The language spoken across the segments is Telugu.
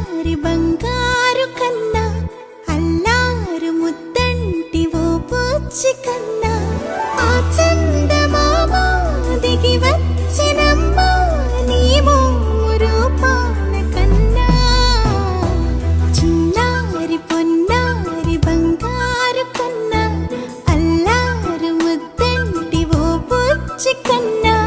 చిన్నారి బంగారు కన్నా అల్లారు ముద్దంటి ఓ పూచి కన్నా ఆ చందమామ దిగి వచ్చినమ్మా నీ మోము రూపాల కన్నా చిన్నారి పొన్నారి బంగారు కన్నా అల్లారు ముద్దంటి ఓ పూచి కన్నా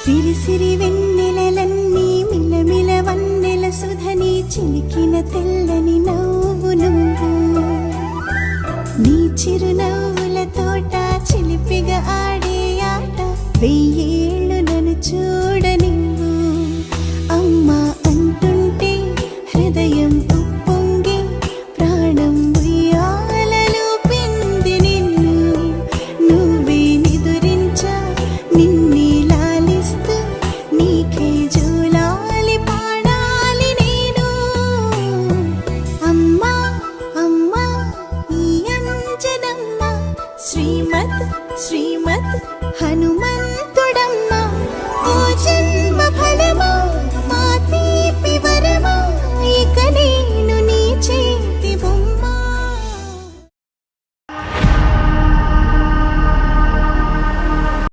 సిరి సిరి వెన్నెలలన్నీ మిలమిల వన్నెల సుధని చిలికిన తెల్లని నవ్వు నువ్వు నీ చిరునవ్వుల తోట చిలిపిగా ఆడే ఆట వెయ్యేళ్ళు నన్ను చూడ నువ్వు అమ్మా అంటుంటే హృదయం ఉప్పొంగి ప్రాణం ఉయ్యాలలో పిండి నిన్ను నువ్వే నిదురించా నిన్నే నీకే జూలాలి పాడాలి నేను అమ్మా అమ్మా ఈ అంజనమ్మ శ్రీమద్ శ్రీమద్ హనుమ